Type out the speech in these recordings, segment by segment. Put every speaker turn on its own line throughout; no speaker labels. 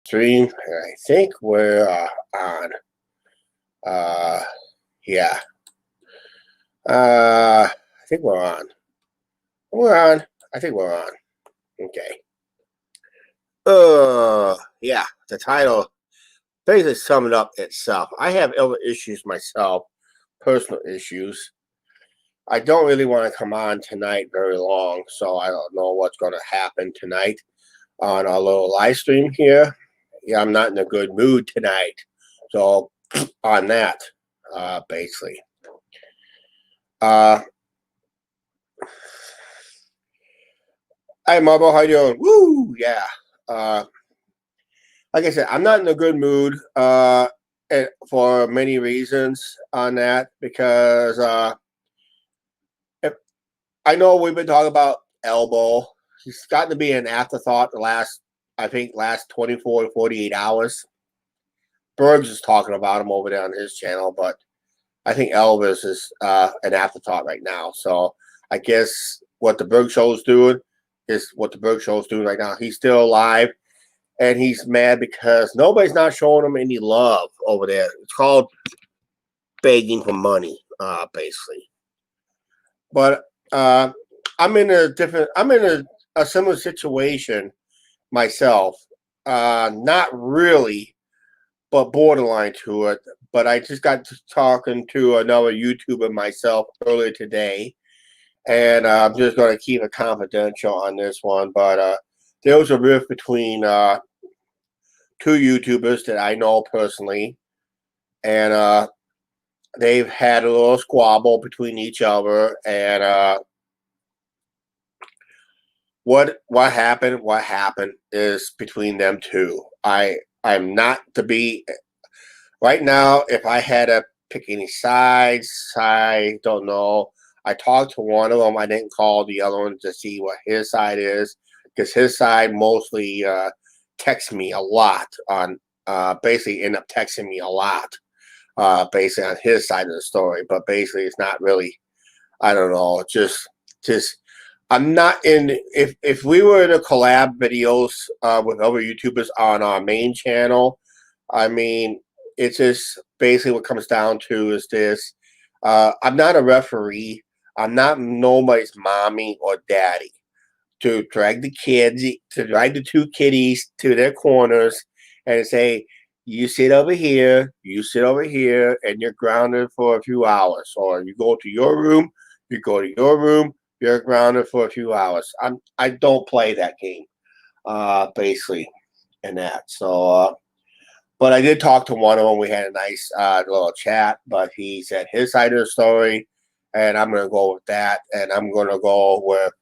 Stream, and I think we're on. Uh, yeah. I think we're on. We're on. I think we're on. Okay. Yeah. The title basically summed up itself. I have other issues myself, personal issues. I don't really want to come on tonight very long, so I don't know what's going to happen tonight on our little live stream here. Yeah, I'm not in a good mood tonight. So on that, basically. Hi Marble, how you doing? Woo, yeah. Uh like I said, I'm not in a good mood for many reasons on that because if, I know we've been talking about Elbow. He's gotten to be an afterthought the last 24 to 48 hours. Bergs is talking about him over there on his channel, but I think Elvis is an afterthought right now. So I guess what the Berg Show is doing is what the Berg Show is doing right now. He's still alive, and he's mad because nobody's not showing him any love over there. It's called begging for money, basically. But I'm in a similar situation myself. Not really, but borderline to it. But I just got to talking to another YouTuber myself earlier today, and I'm just going to keep it confidential on this one. But there was a rift between two YouTubers that I know personally, and they've had a little squabble between each other. And what happened? What happened is between them two. I'm not to be right now. If I had to pick any sides, I don't know. I talked to one of them. I didn't call the other one to see what his side is because his side mostly texts me a lot on. Basically, end up texting me a lot. Basically on his side of the story, but basically it's not really. I don't know. Just I'm not in. If we were in a collab videos with other YouTubers on our main channel, I mean, it's just basically what comes down to is this. I'm not a referee. I'm not nobody's mommy or daddy to drag the two kitties to their corners and say, you sit over here, you sit over here, and you're grounded for a few hours. Or you go to your room, you go to your room, you're grounded for a few hours. I don't play that game, basically, in that. So, but I did talk to one of them. We had a nice little chat, but he said his side of the story, and I'm going to go with that, and I'm going to go with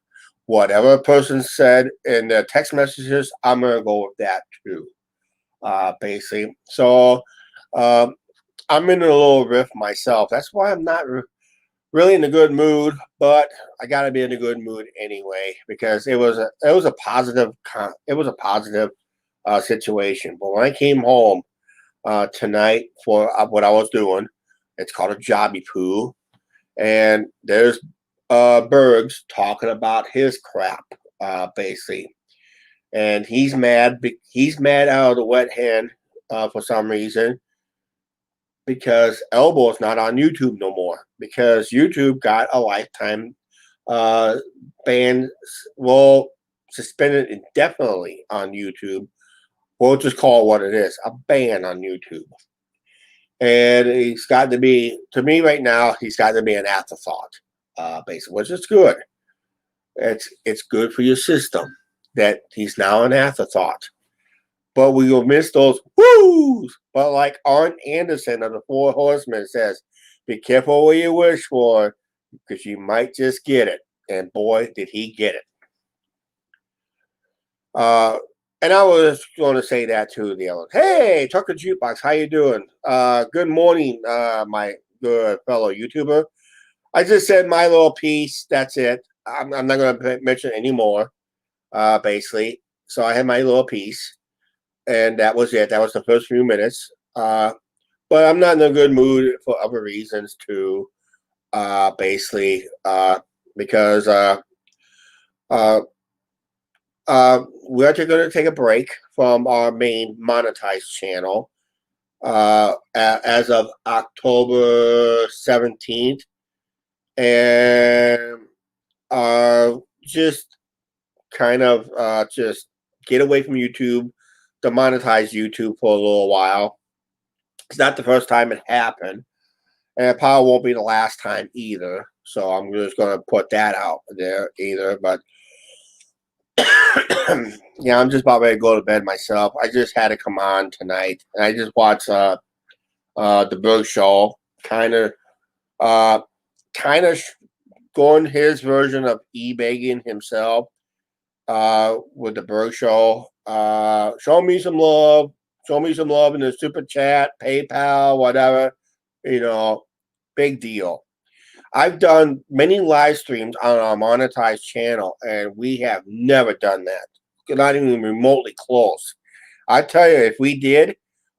whatever a person said in the text messages. I'm going to go with that too, basically. So I'm in a little rift myself. That's why I'm not really in a good mood, but I got to be in a good mood anyway because it was a positive situation. But when I came home tonight for what I was doing, it's called a jobby poo, and there's Bergs talking about his crap, basically, and he's mad. He's mad out of the wet hand for some reason because Elbow is not on YouTube no more because YouTube got a lifetime ban, well, suspended indefinitely on YouTube. We'll just call it what it is, a ban on YouTube. And he's got to be, to me right now, he's got to be an afterthought, basically, which is good. It's good for your system that he's now an afterthought. But we will miss those woos. But like Arn Anderson of the Four Horsemen says, be careful what you wish for because you might just get it. And boy, did he get it. And I was going to say that to the other. Hey, Tucker Jukebox, how you doing? Good morning, my good fellow YouTuber. I just said my little piece. That's it. I'm not going to mention anymore, basically. So I had my little piece, and that was it. That was the first few minutes. But I'm not in a good mood for other reasons, too, basically, because we're actually going to take a break from our main monetized channel as of October 17th, and just kind of just get away from YouTube, demonetize YouTube for a little while. It's not the first time it happened, and it probably won't be the last time either. So I'm just going to put that out there either. But yeah, I'm just about ready to go to bed myself. I just had to come on tonight, and I just watched the Berg Show, kind of going his version of e-begging himself with the Berg Show. Show me some love. Show me some love in the super chat, PayPal, whatever. Big deal. I've done many live streams on our monetized channel, and we have never done that. Not even remotely close. I tell you, if we did,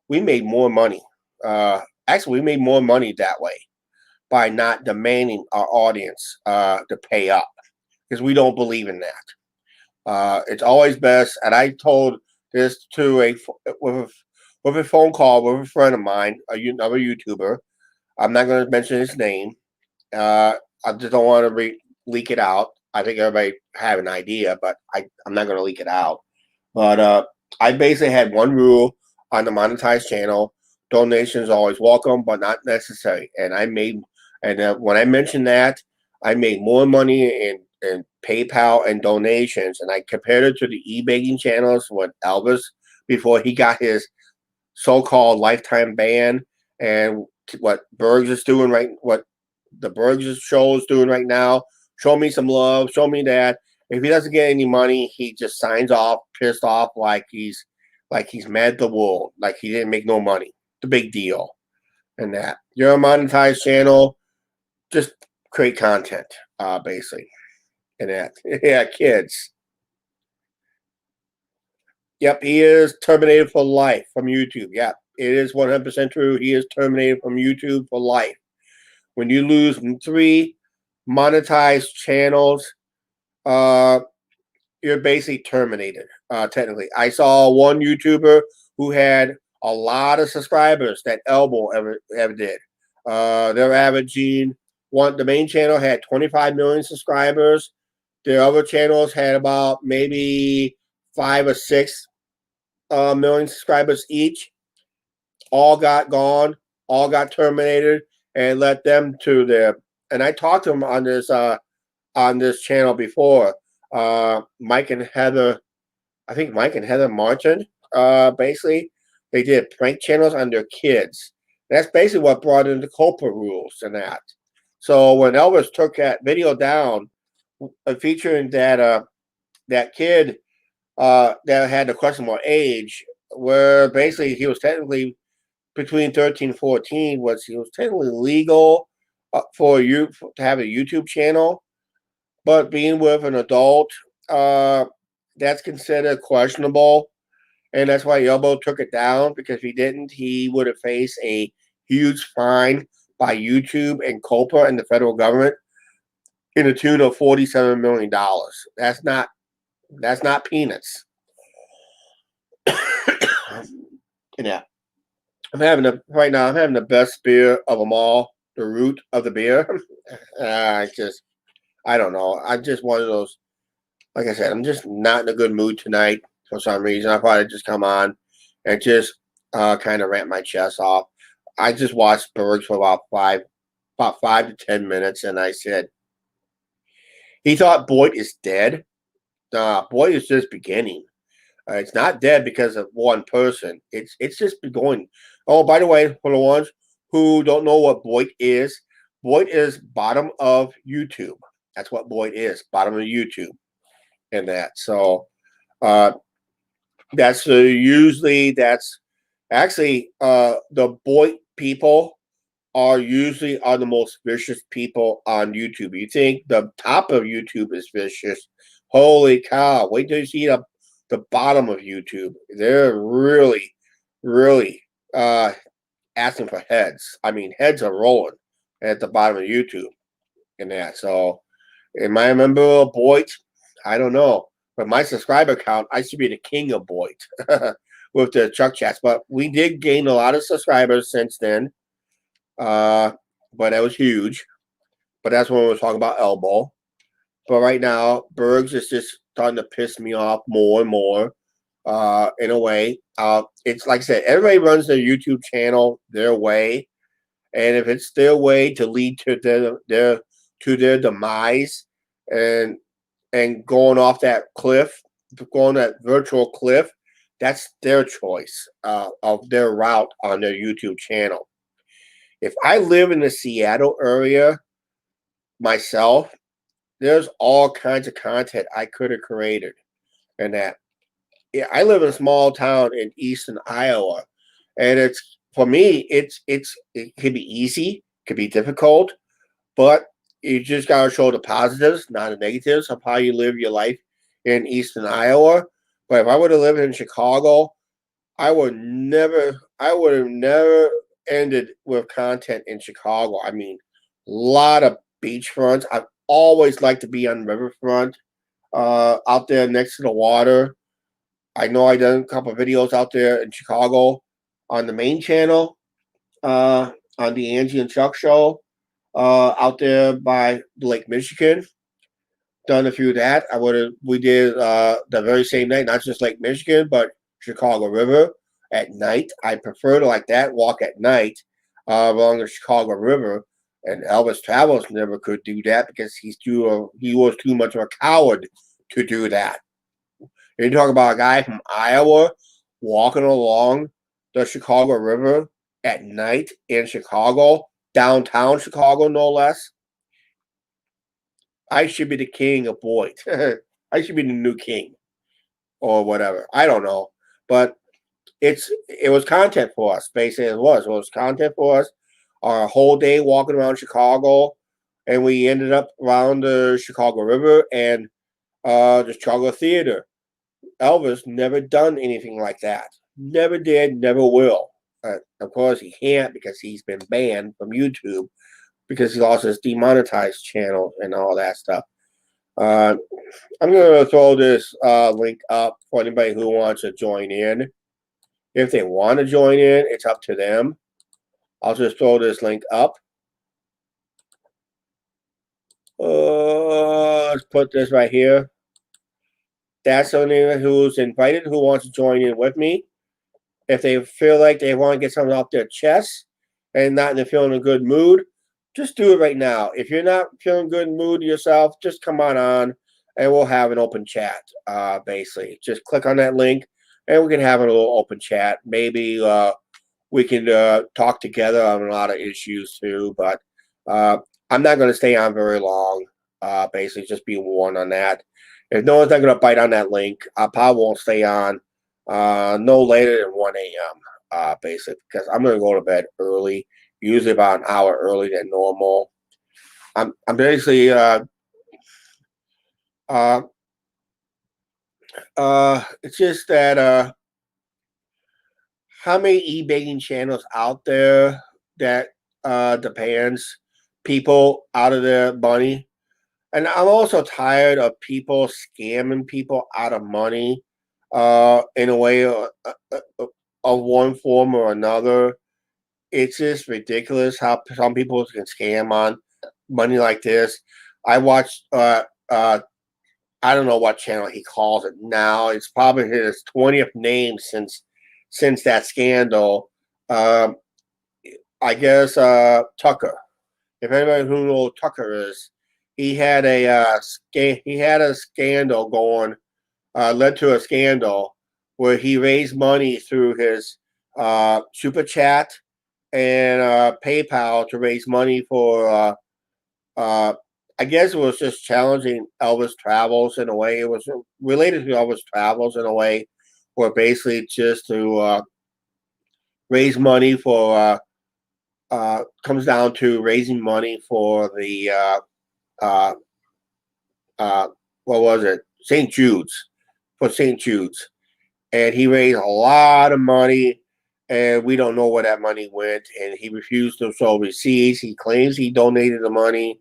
we made more money. Actually, we made more money that way by not demanding our audience to pay up, because we don't believe in that. It's always best, and I told this to with a phone call with a friend of mine, another YouTuber. I'm not going to mention his name. I just don't want to leak it out. I think everybody have an idea, but I'm not going to leak it out. But I basically had one rule on the monetized channel: donations always welcome, but not necessary. And when I mentioned that, I made more money in PayPal and donations, and I compared it to the e-begging channels with Elvis before he got his so-called lifetime ban, and what Bergs is doing what the Bergs show is doing right now. Show me some love. Show me that. If he doesn't get any money, he just signs off, pissed off, like he's mad at the world, like he didn't make no money. The big deal. And that you're a monetized channel, just create content, basically. And that, yeah, kids. Yep, he is terminated for life from YouTube. Yep, it is 100% true. He is terminated from YouTube for life. When you lose 3 monetized channels, you're basically terminated, technically. I saw one YouTuber who had a lot of subscribers that Elbow ever did. They're averaging the main channel had 25 million subscribers. The other channels had about maybe 5 or 6 million subscribers each. All got gone, all got terminated, and let them to their. And I talked to them on this channel before. Mike and Heather, I think Mike and Heather Martin, basically, they did prank channels on their kids. That's basically what brought in the COPA rules and that. So when Elvis took that video down, featuring that kid that had the questionable age, where basically he was technically between 13 and 14, he was technically legal for you to have a YouTube channel, but being with an adult, that's considered questionable, and that's why Elbow took it down, because if he didn't, he would have faced a huge fine by YouTube and COPA and the federal government in the tune of $47 million. That's not peanuts. Yeah. I'm having the best beer of them all. The root of the beer. I don't know. I'm just one of those. Like I said, I'm just not in a good mood tonight for some reason. I probably just come on and just kind of rant my chest off. I just watched Bergs for about 5 to 10 minutes, and I said, he thought Boyd is dead. Boyd is just beginning. It's not dead because of one person. It's just going. Oh, by the way, for the ones who don't know what Boyd is bottom of YouTube. That's what Boyd is, bottom of YouTube, and that. So that's actually the Boyd people are the most vicious people on YouTube. You think the top of YouTube is vicious? Holy cow! Wait till you see the bottom of YouTube. They're really, really asking for heads. I mean, heads are rolling at the bottom of YouTube and that. So, am I a member of Boyd? I don't know. But my subscriber count, I should be the king of Boyd with the Chuck Chats. But we did gain a lot of subscribers since then. But that was huge. But that's when we were talking about Elbow. But right now, Bergs is just starting to piss me off more and more. In a way, it's like I said, everybody runs their YouTube channel their way, and if it's their way to lead to their demise, and going off that cliff, going that virtual cliff, that's their choice of their route on their YouTube channel. If I live in the Seattle area myself, there's all kinds of content I could have created, and that. Yeah, I live in a small town in eastern Iowa, and it's for me. It can be easy, could be difficult, but you just gotta show the positives, not the negatives, of how you live your life in eastern Iowa. But if I would have lived in Chicago, I would have never ended with content in Chicago. I mean, a lot of beachfronts. I've always liked to be on the riverfront, out there next to the water. I know I done a couple of videos out there in Chicago on the main channel, on the Angie and Chuck show, out there by Lake Michigan. Done a few of that. We did the very same night, not just Lake Michigan, but Chicago River at night. I prefer to like that walk at night along the Chicago River. And Elvis Travels never could do that because he was too much of a coward to do that. You talk about a guy from Iowa walking along the Chicago River at night in Chicago, downtown Chicago, no less. I should be the king of Boyd. I should be the new king or whatever. I don't know. But it was content for us, basically. It was content for us. Our whole day walking around Chicago, and we ended up around the Chicago River and the Chicago Theater. Elvis never done anything like that. Never did, never will. Of course, he can't because he's been banned from YouTube because he lost his demonetized channel and all that stuff. I'm going to throw this link up for anybody who wants to join in. If they want to join in, it's up to them. I'll just throw this link up. Let's put this right here. That's anyone who's invited who wants to join in with me. If they feel like they want to get something off their chest and not feeling a good mood, just do it right now. If you're not feeling good mood yourself, just come on and we'll have an open chat. Basically, just click on that link and we can have a little open chat. Maybe we can talk together on a lot of issues too. But I'm not going to stay on very long. Basically, just be warned on that. If no one's not going to bite on that link, I probably won't stay on no later than 1 a.m. Basically, because I'm going to go to bed early, usually about an hour early than normal. I'm basically it's just that how many e-begging channels out there that depends people out of their money. And I'm also tired of people scamming people out of money in a way of one form or another. It's just ridiculous how some people can scam on money like this. I watched, I don't know what channel he calls it now. It's probably his 20th name since that scandal. I guess Tucker. If anybody who knows Tucker is, he had a scandal going, led to a scandal where he raised money through his super chat and PayPal to raise money for. I guess it was just challenging Elvis Travels in a way. It was related to Elvis Travels in a way, where basically just to raise money for. Comes down to raising money for the what was it? St. Jude's, for St. Jude's. And he raised a lot of money, and we don't know where that money went. And he refused to show receipts. He claims he donated the money.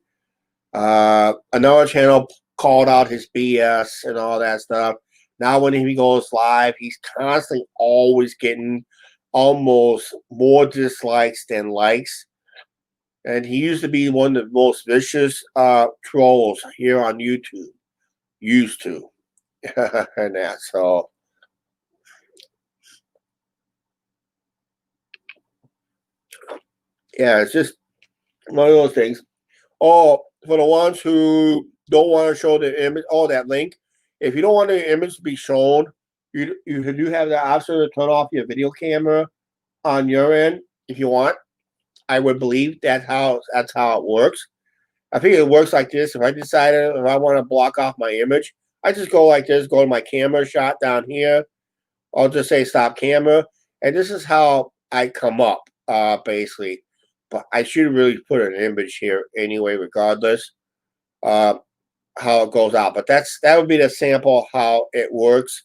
Another channel called out his BS and all that stuff. Now when he goes live, he's constantly always getting almost more dislikes than likes. And he used to be one of the most vicious trolls here on YouTube. Used to. And that. So yeah, it's just one of those things. Oh, for the ones who don't want to show the image, that link. If you don't want the image to be shown, you do have the option to turn off your video camera on your end if you want. I would believe that's how it works. I think it works like this. If I decided if I want to block off my image, I just go like this, go to my camera shot down here. I'll just say stop camera. And this is how I come up, basically. But I should really put an image here anyway, regardless how it goes out. But that would be the sample how it works.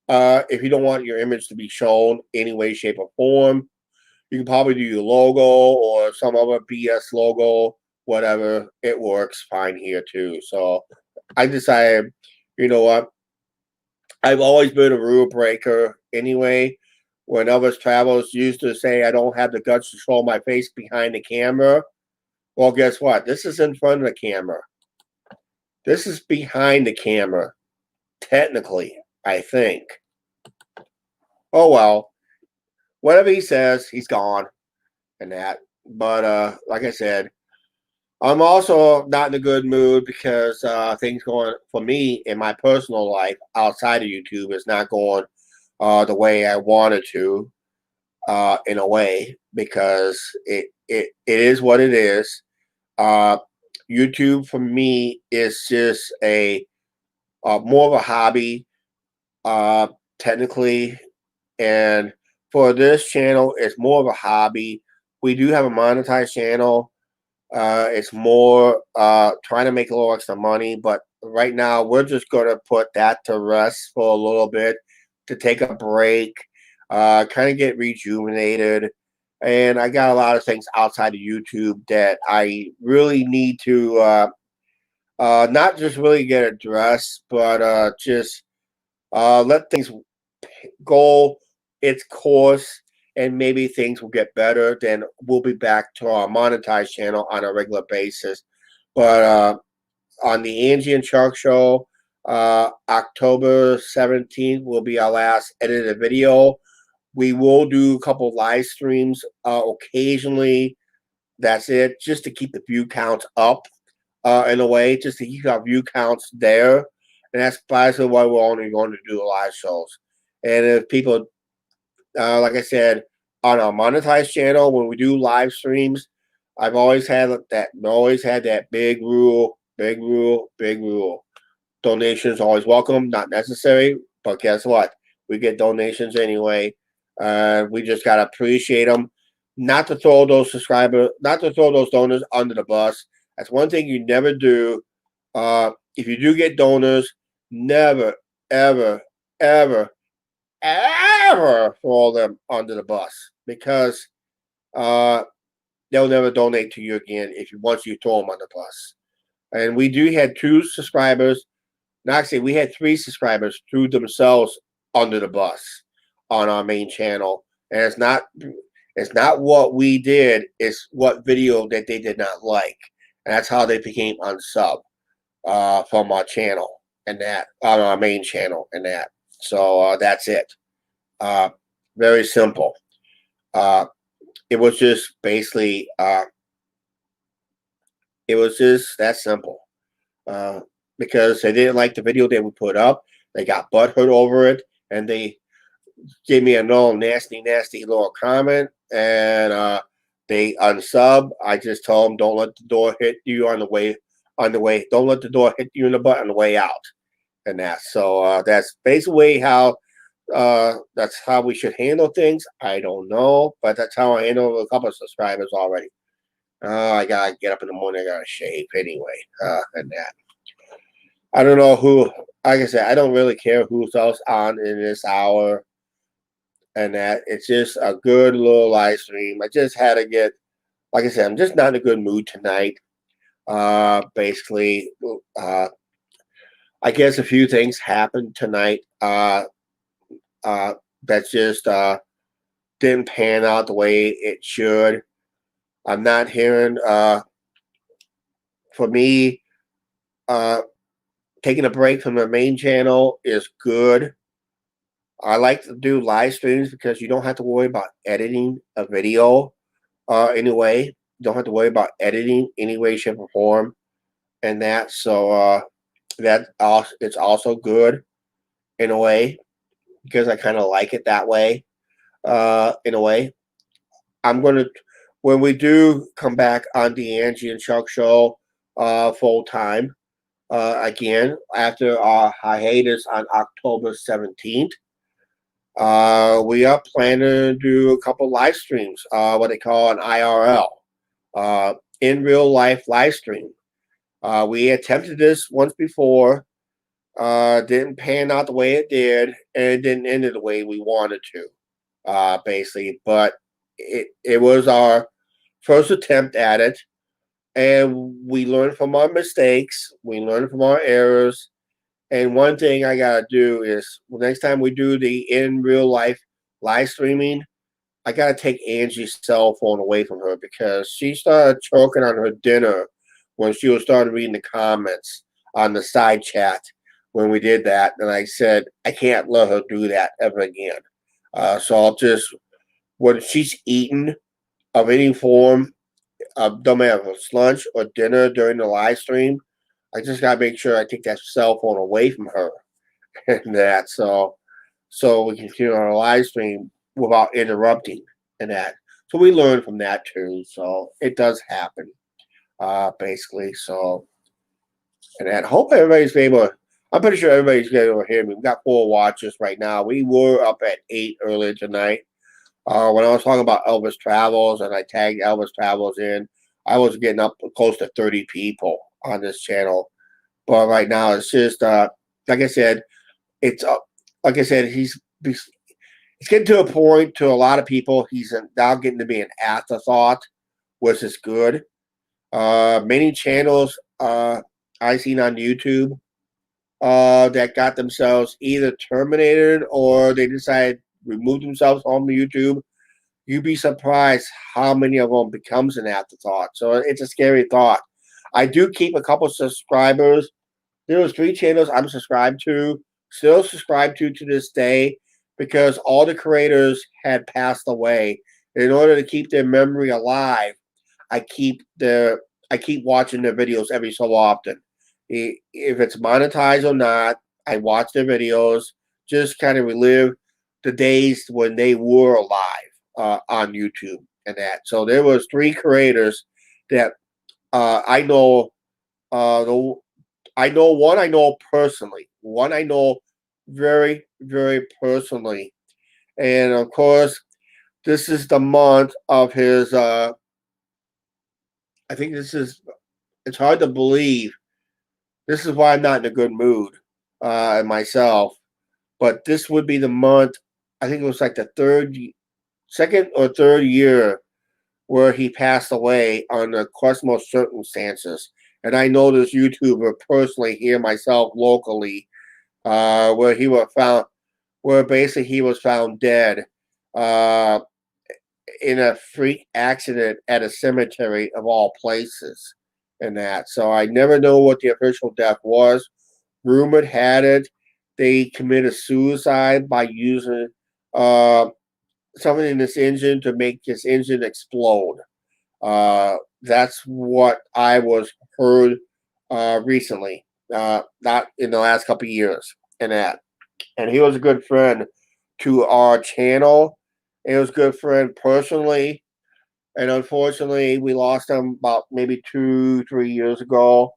If you don't want your image to be shown any way, shape, or form, you can probably do your logo or some other BS logo, whatever. It works fine here too. So I decided, you know what? I've always been a rule breaker anyway. When Elvis Travels used to say, I don't have the guts to show my face behind the camera. Well, guess what? This is in front of the camera. This is behind the camera, technically, I think. Oh, well. Whatever he says, he's gone and that. But like I said, I'm also not in a good mood because things going for me in my personal life outside of YouTube is not going the way I wanted to, in a way, because it is what it is. YouTube for me is just a more of a hobby, technically, and for this channel, it's more of a hobby. We do have a monetized channel. It's more trying to make a little extra money, but right now we're just going to put that to rest for a little bit to take a break, kind of get rejuvenated. And I got a lot of things outside of YouTube that I really need to not just really get addressed, but just let things go its course, and maybe things will get better. Then we'll be back to our monetized channel on a regular basis. But on the Angie and Chuck show, October 17th will be our last edited video. We will do a couple of live streams occasionally. That's it, just to keep the view counts up in a way, just to keep our view counts there. And that's basically why we're only going to do live shows. And if people, like I said, on our monetized channel, when we do live streams, I've always had that big rule, big rule, big rule. Donations always welcome, not necessary, but guess what? We get donations anyway. We just gotta appreciate them. Not to throw those donors under the bus. That's one thing you never do. If you do get donors, never, ever, ever, ever throw them under the bus, because they'll never donate to you again once you throw them on the bus. And we do had 2 subscribers. No, actually, we had 3 subscribers threw themselves under the bus on our main channel, and it's not what we did; it's what video that they did not like, and that's how they became unsub from our channel and that on our main channel and that. So that's it. Very simple. It was just basically it was just that simple. Because they didn't like the video that we put up. They got butthurt over it, and they gave me a little nasty little comment, and they unsub. I just told them, don't let the door hit you on the way. Don't let the door hit you in the butt on the way out, and that. So that's basically how. That's how we should handle things. I don't know, but that's how I handle a couple of subscribers already. I gotta get up in the morning. I gotta shave anyway, and that. I don't know who. Like I said, I don't really care who's else on in this hour, and that it's just a good little live stream. I just had to get, like I said, I'm just not in a good mood tonight. Basically, I guess a few things happened tonight. That just didn't pan out the way it should. I'm not hearing. For me, uh, taking a break from the main channel is good. I like to do live streams because you don't have to worry about editing a video. Anyway, you don't have to worry about editing any way, shape, or form, and that. So that also it's also good in a way because I kind of like it that way. In a way, I'm gonna when we do come back on the Angie and Chuck show full time again after our hiatus on October 17th. We are planning to do a couple live streams, what they call an IRL, in real life live stream. We attempted this once before, didn't pan out the way it did, and it didn't end the way we wanted to, basically. But it was our first attempt at it, and we learned from our mistakes, we learned from our errors. And one thing I gotta do is next time we do the in real life live streaming, I gotta take Angie's cell phone away from her because she started choking on her dinner when she was starting reading the comments on the side chat when we did that. And I said I can't let her do that ever again. So I'll just when she's eaten of any form of don't matter lunch or dinner during the live stream, I just gotta make sure I take that cell phone away from her and that so we can continue our live stream without interrupting and that. So we learn from that too. So it does happen, basically. So and that hope everybody's able. I'm pretty sure everybody's able to hear me. We got 4 watchers right now. We were up at 8 earlier tonight. When I was talking about Elvis Travels and I tagged Elvis Travels in, I was getting up close to 30 people on this channel. But right now it's just like I said, it's like I said, he's getting to a point to a lot of people. He's now getting to be an afterthought, which is good. Many channels I seen on YouTube that got themselves either terminated or they decided to remove themselves from YouTube. You'd be surprised how many of them becomes an afterthought. So it's a scary thought. I do keep a couple subscribers. There was 3 channels I'm subscribed to, still subscribed to this day, because all the creators had passed away. In order to keep their memory alive, I keep watching their videos every so often. If it's monetized or not, I watch their videos, just kind of relive the days when they were alive on YouTube and that. So there was 3 creators that I know. The I know one I know personally. One I know very, very personally. And of course, this is the month of his I think this is it's hard to believe. This is why I'm not in a good mood myself. But this would be the month, I think it was like the second or third year where he passed away under questionable circumstances. And I know this YouTuber personally here myself locally, where he was found, where basically he was found dead uh, in a freak accident at a cemetery of all places, and that. So I never know what the official death was. Rumored had it they committed suicide by using uh, something in this engine to make this engine explode. That's what I was heard recently, not in the last couple of years, and that. And he was a good friend to our channel. He was a good friend personally, and unfortunately, we lost him about maybe 2, 3 years ago.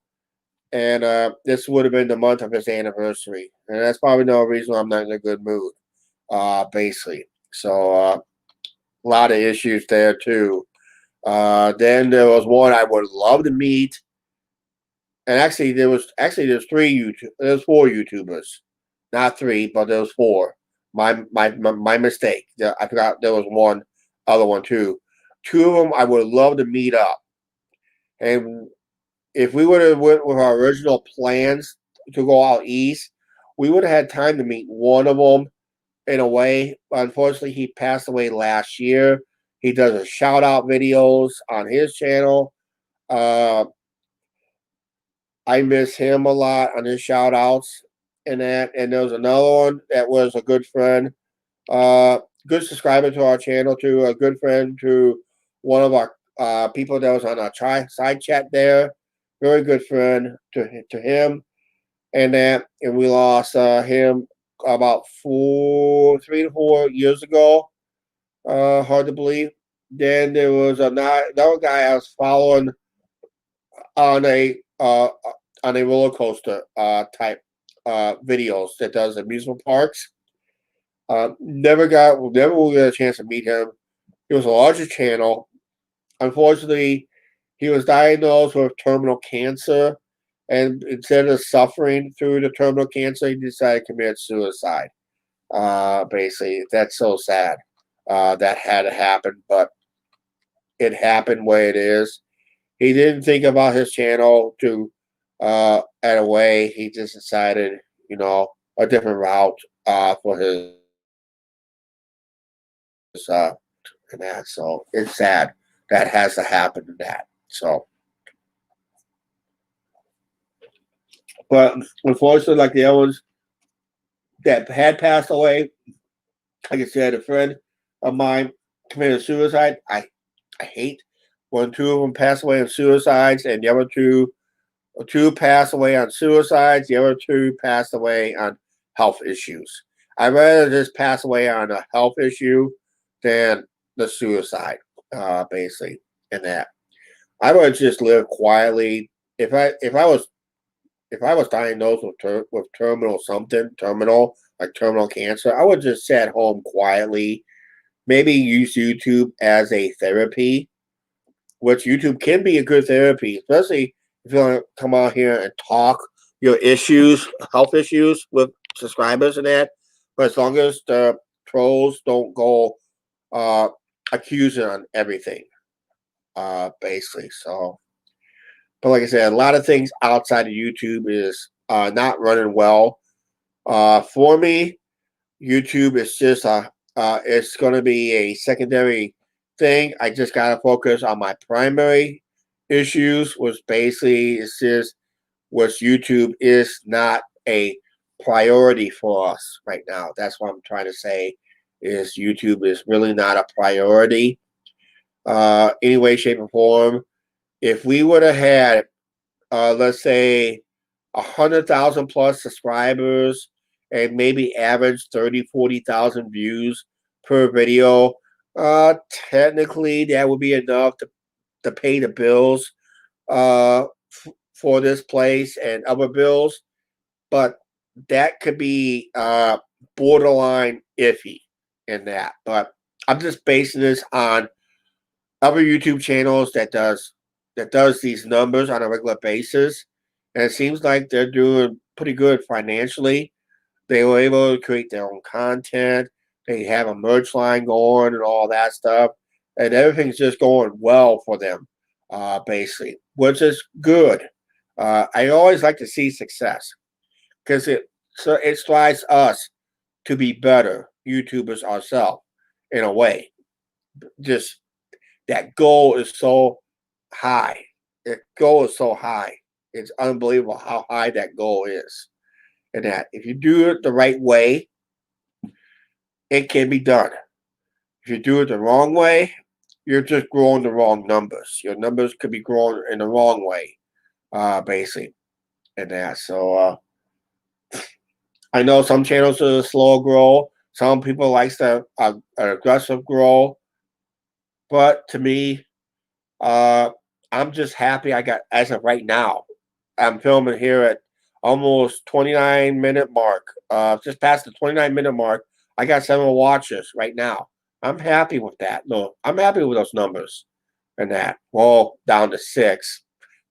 And this would have been the month of his anniversary, and that's probably no reason I'm not in a good mood. Basically, so a lot of issues there too. Then there was one I would love to meet, and there's 4 YouTubers, not 3, but there was 4. My mistake. I forgot there was one other one too. 2 of them I would love to meet up, and if we would have went with our original plans to go out east, we would have had time to meet one of them in a way. Unfortunately, he passed away last year. He does a shout out videos on his channel. Uh, I miss him a lot on his shout outs and that. And there was another one that was a good friend, good subscriber to our channel, to a good friend to one of our people that was on our side chat there. Very good friend to him and that. And we lost him about 3 to 4 years ago. Hard to believe. Then there was another guy I was following on a uh, on a roller coaster type videos that does amusement parks. Never will get a chance to meet him. He was a larger channel. Unfortunately, he was diagnosed with terminal cancer, and instead of suffering through the terminal cancer, he decided to commit suicide. Basically, that's so sad. That had to happen, but it happened where it is. He didn't think about his channel to at a way. He just decided, a different route for his uh and that. So it's sad that has to happen to that. So, but unfortunately, like the other ones that had passed away, like I said, a friend of mine committed suicide. I hate when two of them pass away on suicides, and the other two passed away on suicides. The other two passed away on health issues. I'd rather just pass away on a health issue than the suicide, basically, and that. I would just live quietly. If I was diagnosed with terminal like terminal cancer, I would just sit at home quietly. Maybe use YouTube as a therapy, which YouTube can be a good therapy, especially if you want to come out here and talk your issues, health issues with subscribers and that. But as long as the trolls don't go uh, accusing on everything, basically. So, but like I said, a lot of things outside of YouTube is not running well. For me, YouTube is just it's going to be a secondary thing. I just got to focus on my primary issues, which basically is just which YouTube is not a priority for us right now. That's what I'm trying to say. Is YouTube is really not a priority, any way, shape, or form. If we would have had, let's say, 100,000 plus subscribers and maybe average 30, 40,000 views per video, technically that would be enough to pay the bills for this place and other bills. But that could be borderline iffy in that. But I'm just basing this on other YouTube channels that does these numbers on a regular basis, and it seems like they're doing pretty good financially. They were able to create their own content. They have a merch line going and all that stuff, and everything's just going well for them, basically, which is good. I always like to see success because it drives us to be better YouTubers ourselves in a way. Just that goal is so high. The goal is so high. It's unbelievable how high that goal is. And that if you do it the right way, it can be done. If you do it the wrong way, you're just growing the wrong numbers. Your numbers could be growing in the wrong way, basically. And that. So I know some channels are slow grow. Some people like the aggressive grow. But to me, Uh, I'm just happy I got, as of right now, I'm filming here at almost 29-minute mark. Just past the 29-minute mark. I got 7 watches right now. I'm happy with that. No, I'm happy with those numbers and that. Well, down to 6.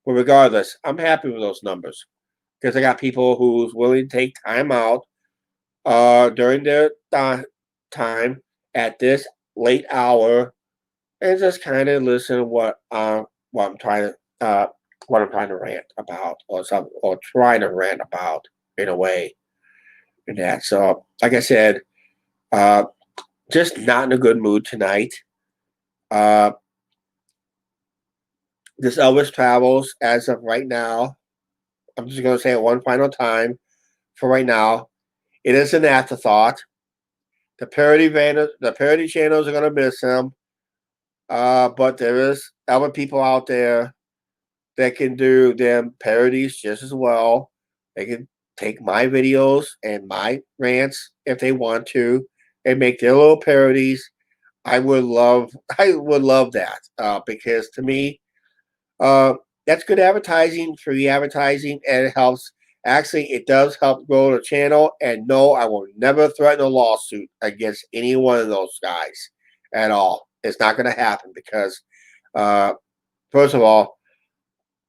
But regardless, I'm happy with those numbers because I got people who's willing to take time out during their time at this late hour and just kind of listen to what I'm trying to what I'm trying to rant about, or trying to rant about in a way. And that, so like I said, uh, just not in a good mood tonight. Uh, this Elvis Travels, as of right now, I'm just going to say it one final time. For right now, it is an afterthought. The parody channels are going to miss him, but there is other people out there that can do them parodies just as well. They can take my videos and my rants if they want to, and make their little parodies. I would love, I would love that because to me, uh, that's good advertising, free advertising, and it helps. Actually, it does help grow the channel. And no, I will never threaten a lawsuit against any one of those guys at all. It's not going to happen because, uh, first of all,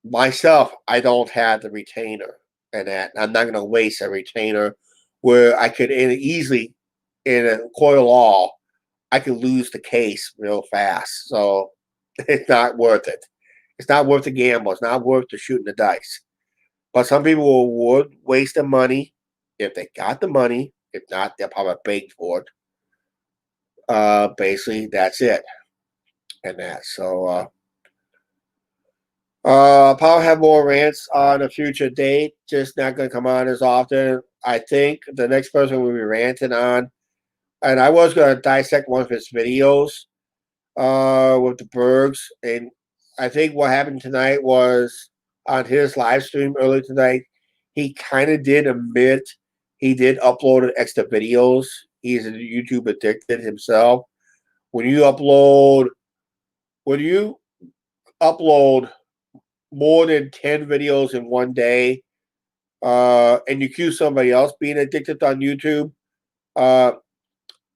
myself, I don't have the retainer, and that I'm not going to waste a retainer where I could easily, in a court of law, I could lose the case real fast. So it's not worth it. It's not worth the gamble. It's not worth the shooting the dice. But some people would waste the money if they got the money. If not, they'll probably beg for it. Basically, that's it. And that. So, I'll probably have more rants on a future date. Just not going to come on as often. I think the next person we'll be ranting on, and I was going to dissect one of his videos with the Bergs. And I think what happened tonight was on his live stream earlier tonight, he kind of did admit he did upload extra videos. He's a YouTube addicted himself. When you upload, when you upload more than 10 videos in one day, and you accuse somebody else being addicted on YouTube, uh,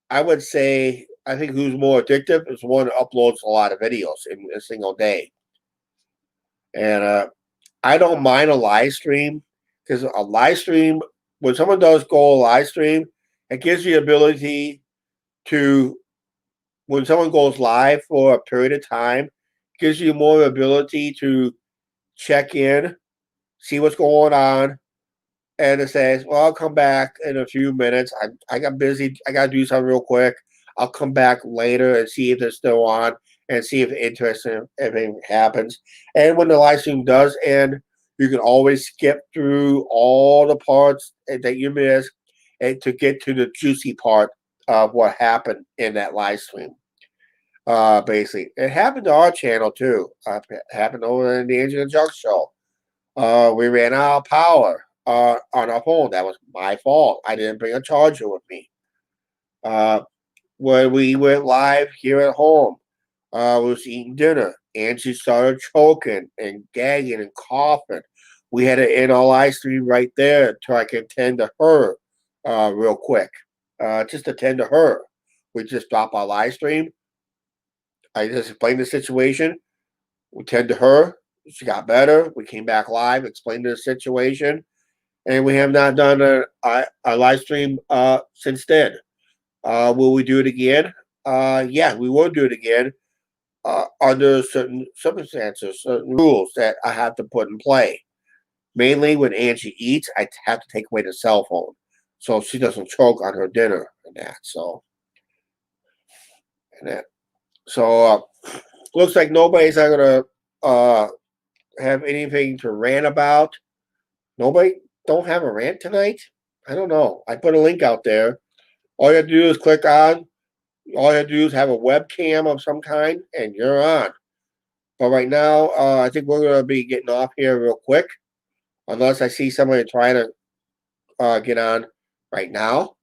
I would say I think who's more addictive is one that uploads a lot of videos in a single day. And I don't mind a live stream because a live stream, when someone does go a live stream, it gives you the ability to, when someone goes live for a period of time, gives you more ability to check in, see what's going on, and it says, "Well, I'll come back in a few minutes. I got busy. I got to do something real quick. I'll come back later and see if they're still on and see if interesting if anything happens." And when the live stream does end, you can always skip through all the parts that you missed and to get to the juicy part of what happened in that live stream. Basically, it happened to our channel too. It happened over in the Angel and Junk Show. We ran out of power on our phone. That was my fault. I didn't bring a charger with me. Uh, when we went live here at home, we was eating dinner, and she started choking and gagging and coughing. We had to end our live stream right there until I could tend to her real quick. Just to tend to her. We just dropped our live stream. I just explained the situation. We tend to her. She got better. We came back live, explained the situation, and we have not done a live stream since then. Will we do it again? Yeah, we will do it again under certain circumstances, certain rules that I have to put in play. Mainly when Angie eats, I have to take away the cell phone so she doesn't choke on her dinner and that. And that. So looks like nobody's not gonna have anything to rant about. Nobody don't have a rant tonight. I don't know. I put a link out there. All you have to do is click on. All you have to do is have a webcam of some kind, and you're on. But right now, I think we're going to be getting off here real quick, unless I see somebody trying to get on right now.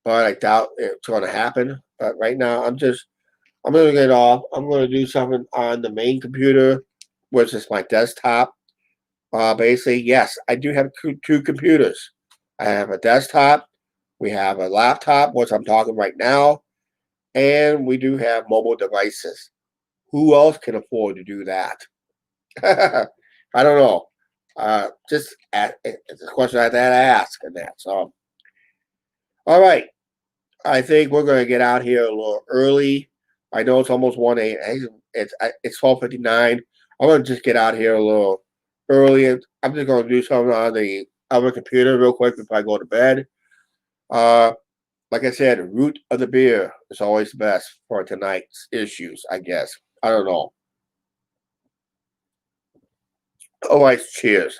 But I doubt it's going to happen. But right now, I'm going to get off. I'm going to do something on the main computer, which is my desktop. Basically, yes, I do have two computers. I have a desktop. We have a laptop, which I'm talking right now, and we do have mobile devices. Who else can afford to do that? I don't know. It's a question I had to ask, and that. So, all right. I think we're going to get out here a little early. I know it's almost 1 a.m. It's 12:59. I'm going to just get out here a little early. I'm just going to do something on the other computer real quick before I go to bed. Uh, like I said, root of the beer is always best for tonight's issues, I guess. I don't know. All right, cheers.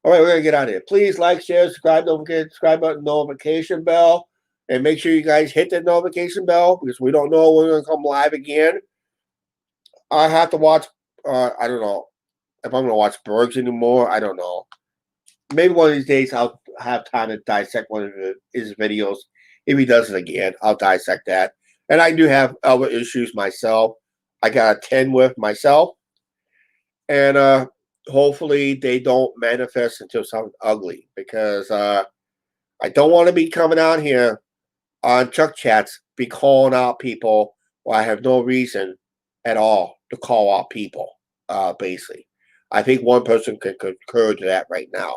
All right, we're gonna get out of here. Please like, share, subscribe, don't forget subscribe button, notification bell, and make sure you guys hit the notification bell because we don't know when we're gonna come live again. I have to watch. I don't know if I'm gonna watch Bergs anymore. I don't know. Maybe one of these days I'll have time to dissect one of his videos. If he does it again, I'll dissect that. And I do have other issues myself. I got a 10 with myself, and hopefully they don't manifest into something ugly because I don't want to be coming out here on Chuck Chats, be calling out people while I have no reason at all to call out people, basically. I think one person could concur to that right now.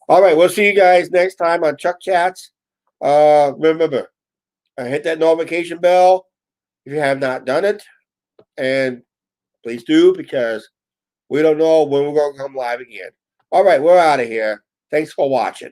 All right, we'll see you guys next time on Chuck Chats. Remember, hit that notification bell if you have not done it. And please do because we don't know when we're going to come live again. All right, we're out of here. Thanks for watching.